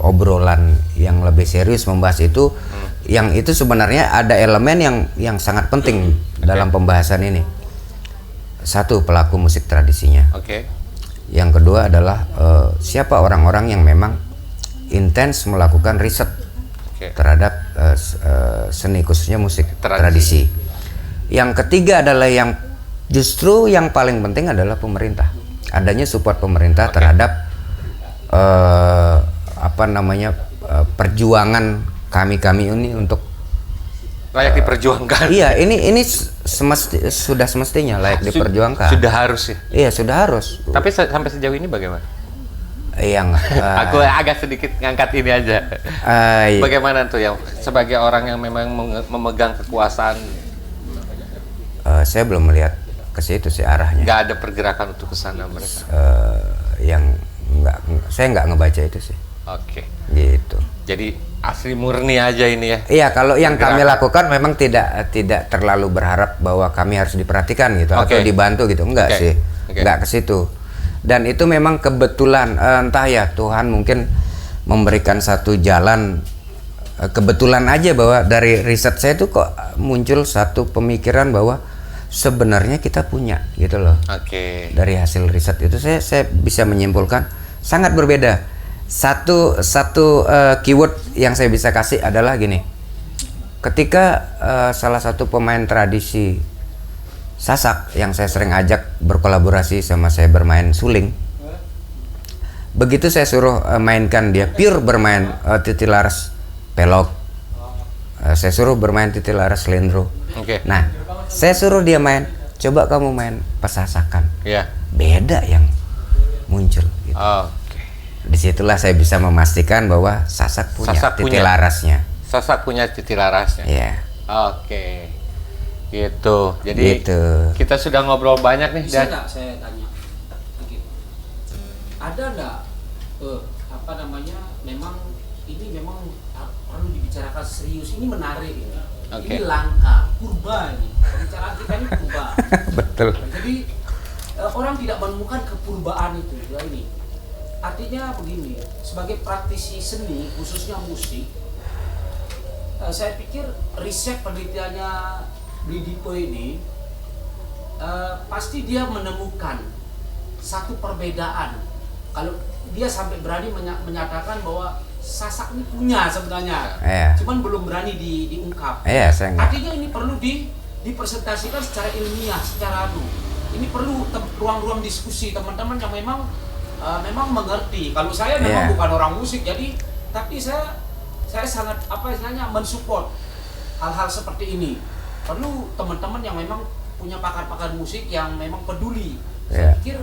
obrolan yang lebih serius membahas itu, yang itu sebenarnya ada elemen yang sangat penting dalam pembahasan ini. Satu, pelaku musik tradisinya. Yang kedua adalah siapa orang-orang yang memang intens melakukan riset terhadap seni, khususnya musik tradisi. Yang ketiga adalah yang justru yang paling penting adalah pemerintah. Adanya support pemerintah terhadap perjuangan kami ini untuk layak diperjuangkan. Iya, ini sudah semestinya layak diperjuangkan. Sudah harus ya. Iya, sudah harus. Tapi sampai sejauh ini bagaimana? Yang Aku agak sedikit ngangkat ini aja. iya. Bagaimana tuh yang sebagai orang yang memang memegang kekuasaan, Saya belum melihat ke situ sih arahnya. nggak ada pergerakan untuk ke sana mereka. Yang saya nggak ngebaca itu sih. Oke. Gitu. Jadi asli murni aja ini ya. Iya, kalau yang kami Pergerakan. lakukan memang tidak terlalu berharap bahwa kami harus diperhatikan gitu atau Oke. dibantu gitu. Enggak Oke. sih. Oke. Enggak ke situ. Dan itu memang kebetulan, entah ya Tuhan mungkin memberikan satu jalan, kebetulan aja bahwa dari riset saya tuh kok muncul satu pemikiran bahwa sebenarnya kita punya gitu loh. Oke. Dari hasil riset itu saya bisa menyimpulkan sangat berbeda. Satu keyword yang saya bisa kasih adalah gini. Ketika salah satu pemain tradisi Sasak yang saya sering ajak berkolaborasi sama saya bermain suling, begitu saya suruh mainkan dia pure bermain titilaras pelok, saya suruh bermain titilaras selendro. Oke. Nah, saya suruh dia main, coba kamu main pesasakan, Ya. beda yang muncul gitu. Oke. Disitulah saya bisa memastikan bahwa Sasak punya Sasak punya. titilarasnya. Sasak punya titilarasnya. Iya. Oke. Gitu. Jadi Gitu. kita sudah ngobrol banyak nih Bisa dan nggak saya tanya dikit? Ada nggak apa namanya? Memang ini memang perlu dibicarakan serius. Ini menarik ini. Oke. Ini langka, purba ini. Pembicaraan kita ini purba. Betul. Jadi orang tidak menemukan kepurbaan itu. Ya ini. Artinya begini, sebagai praktisi seni khususnya musik, saya pikir riset penelitiannya Blidipo ini pasti dia menemukan satu perbedaan. Kalau dia sampai berani menyatakan bahwa Sasak ini punya sebenarnya, Iya. cuman belum berani diungkap. Iya, saya nggak. Artinya ini perlu dipresentasikan secara ilmiah, secara Ini perlu ruang-ruang diskusi teman-teman yang memang mengerti. Kalau saya memang Iya. bukan orang musik, jadi tapi saya sangat mensupport hal-hal seperti ini. Perlu teman-teman yang memang punya pakar-pakar musik yang memang peduli. Saya Iya. pikir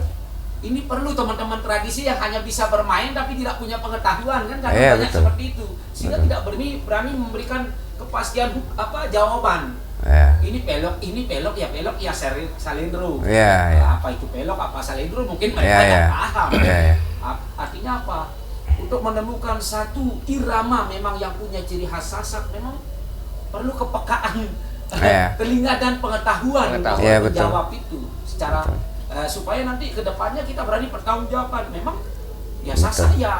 ini perlu teman-teman tradisi yang hanya bisa bermain tapi tidak punya pengetahuan kan karena Iya, banyak betul. seperti itu. Sehingga Betul. tidak berani memberikan kepastian jawaban. Iya. Ini pelok ya salendro. Iya, iya. Apa itu pelok, apa salendro mungkin mereka Iya, tidak iya. paham. Iya, iya. Artinya apa? Untuk menemukan satu irama memang yang punya ciri khas Sasak memang perlu kepekaan Iya. telinga dan pengetahuan untuk Iya, betul. menjawab itu secara Betul. supaya nanti kedepannya kita berani pertanggungjawaban. Memang ya Betul. Sasak ya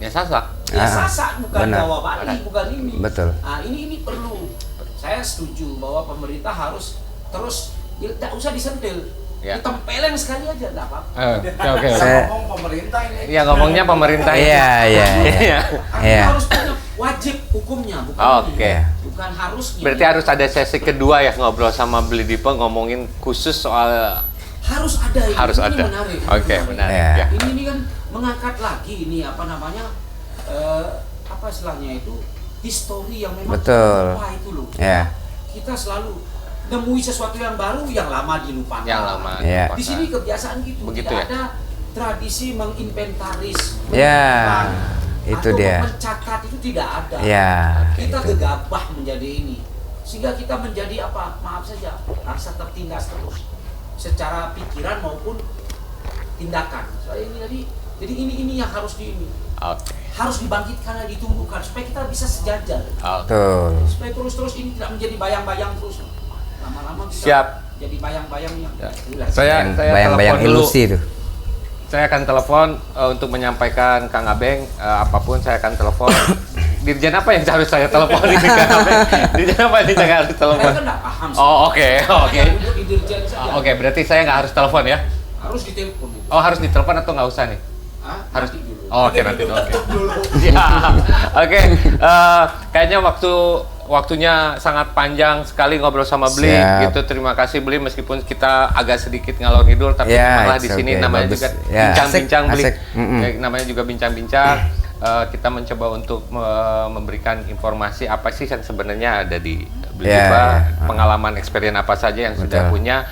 Sasak. Sasak bukan benar. Jawa Bali, bukan ini. Betul. Nah, ini perlu. Saya setuju bahwa pemerintah harus terus tidak usah disentil. Ya. Ditempelin sekali aja enggak apa-apa. Oke. Saya- Ngomong pemerintah ini. Ya ngomongnya pemerintah. Iya, iya, iya. Artinya Iya. harus punya wajib hukumnya, bukan Oke. ini. Bukan harusnya. Berarti harus ada sesi kedua ya ngobrol sama Blidipo ngomongin khusus soal harus ada ini. harus Ini ada. menarik. Oke, menarik. Iya. Ya. Ini kan mengangkat lagi ini apa namanya? Apa istilahnya itu? Histori yang memang Betul. wah itu loh. Iya. Kita selalu nemui sesuatu yang baru, yang lama dilupakan. Yang lama. Iya. Di sini kebiasaan gitu, Begitu tidak ya? ada tradisi menginventaris, Ya, mengumpulkan, itu atau dia. mencatat itu tidak ada. Ya, Kita itu. gegabah menjadi ini, sehingga kita menjadi apa? Maaf saja, rasa tertindas terus, secara pikiran maupun tindakan. Soalnya jadi ini yang harus Oke. harus dibangkitkan dan ditumbuhkan supaya kita bisa sejajar, Oke. Betul. supaya terus ini tidak menjadi bayang-bayang terus. Lama-lama kita Siap. jadi bayang-bayang yang Ya. jelas. Yang Saya bayang-bayang telepon dulu. ilusi itu. Saya akan telepon untuk menyampaikan Kang Abeng apapun saya akan telepon. Dirjen apa yang harus saya telepon ini Kang Abeng? Dirjen apa yang saya harus Saya telepon? kan nggak paham. Oh oke. Makanya duduk di dirjen saja. Oke, berarti saya nggak harus telepon ya? Harus ditelepon. Oh harus ditelepon atau nggak usah nih? Harus. Nanti dulu. Oh, oke nanti dulu. Oke. Ya. Oke. Kayaknya waktunya sangat panjang sekali ngobrol sama Bli. Siap. Gitu. Terima kasih Bli meskipun kita agak sedikit ngalor ngidul tapi Ya, memanglah di it's sini okay, namanya bagus. juga Ya, bincang-bincang asik, Bli. asik. Mm-mm. Ya, namanya juga bincang-bincang. Kita mencoba untuk memberikan informasi apa sih yang sebenarnya ada di Beli Ya, Dipa, ya. pengalaman experience apa saja yang sudah Betul. punya.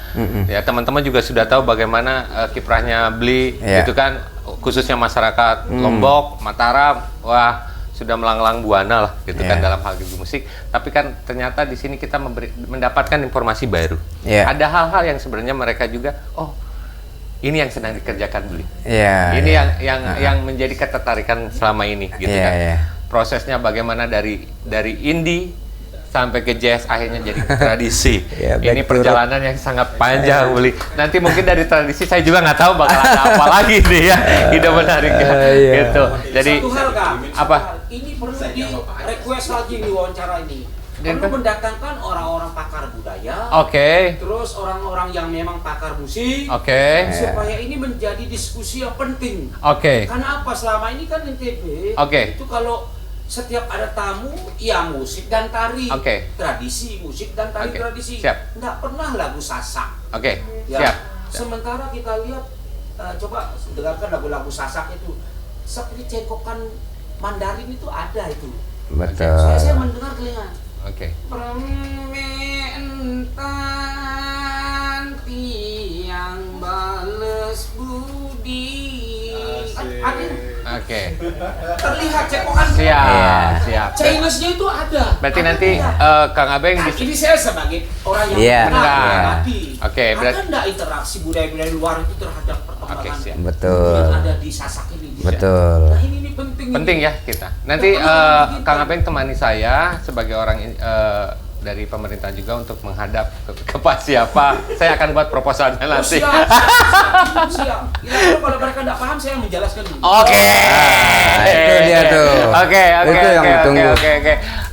Ya teman-teman juga sudah tahu bagaimana kiprahnya Beli, Ya. itu kan khususnya masyarakat Lombok, Mataram, wah sudah melanglang buana lah gitu kan Ya. dalam hal musik. Tapi kan ternyata di sini kita mendapatkan informasi baru. Ya. Ada hal-hal yang sebenarnya mereka juga, oh ini yang sedang dikerjakan Beli. Iya. Ini iya. yang menjadi ketertarikan selama ini gitu Iya, kan. iya. Prosesnya bagaimana dari indie sampai ke jazz akhirnya jadi tradisi. Iya, Ini back to perjalanan yang sangat panjang, Beli. Nanti mungkin dari tradisi saya juga nggak tahu bakal ada apa lagi nih ya. Ide menarik ya. Iya. Gitu. Jadi Satu hal Kak, apa? ini perlu di request lagi di wawancara ini. Dan Perlu kan- mendatangkan orang-orang pakar budaya, Oke. terus orang-orang yang memang pakar musik, Oke. supaya ini menjadi diskusi yang penting. Oke. Karena apa? Selama ini kan NTB Oke. itu kalau setiap ada tamu, ya musik dan tari, Oke. tradisi musik dan tari Oke, tradisi. siap. Nggak pernah lagu sasak. Oke. Ya. Siap. Sementara kita lihat, coba dengarkan lagu-lagu sasak itu, seperti cengkokan Mandarin itu ada itu. Betul. Saya mendengar telinga. Oke. Permentan tiang bales budi. Ada Oke. terlihat cekokan. Siap. Iya. Siap. Chinese-nya itu ada. Berarti Ada nanti tidak? Kang Abeng Nah, bisa. ini saya sebagai orang yang Iya. mengerti. Oke, Ada berarti- nggak interaksi budaya-budaya luar itu terhadap Oke, perkembangan siap. Betul. yang ada di sasak ini? Betul. Nah ini penting. Penting ya kita. Nanti Kang Abeng temani saya sebagai orang dari pemerintah juga untuk menghadap ke Pak siapa. Saya akan buat proposalnya Oh, nanti. siap. Ya, kalau mereka nggak paham, saya menjelaskan dulu. Oke. Nah, itu dia tuh. Oke, Itu yang ditunggu.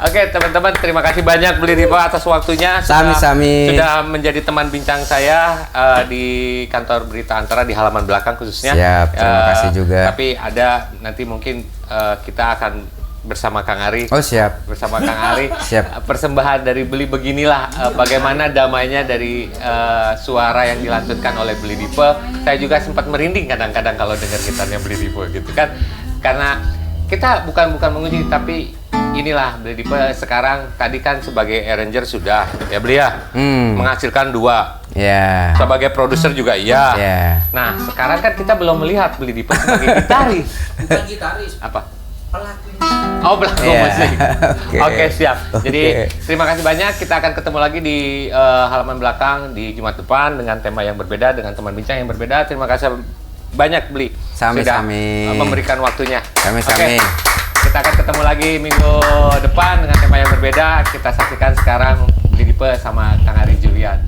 Oke, teman-teman, terima kasih banyak Beli Dipa atas waktunya. Sami-sami. Sudah menjadi teman bincang saya di kantor Berita Antara di halaman belakang khususnya. Siap, terima kasih juga. Tapi ada nanti mungkin kita akan bersama Kang Ari. Oh, siap. Bersama Kang Ari. Siap. Persembahan dari Beli beginilah bagaimana damainya dari suara yang dilantutkan oleh Beli Dipa. Saya juga sempat merinding kadang-kadang kalau dengar gitarnya Beli Dipa gitu kan. Karena kita bukan menguji, tapi inilah Beli Dipa sekarang tadi kan sebagai arranger sudah ya Beli ya. Menghasilkan 2. Ya. Sebagai produser juga iya. Ya. Nah, sekarang kan kita belum melihat Beli Dipa sebagai gitaris. Bukan gitaris, Apa? pelaku. Oh, pelaku Iya. musik. Oke. Oke, siap. Jadi, Oke. terima kasih banyak. Kita akan ketemu lagi di halaman belakang di Jumat depan dengan tema yang berbeda, dengan teman bincang yang berbeda. Terima kasih banyak, Beli. Sami-sami. Sudah memberikan waktunya. Sami-sami. Oke. Kita akan ketemu lagi minggu depan dengan tema yang berbeda. Kita saksikan sekarang Beli Dipa sama Kang Ari Julian.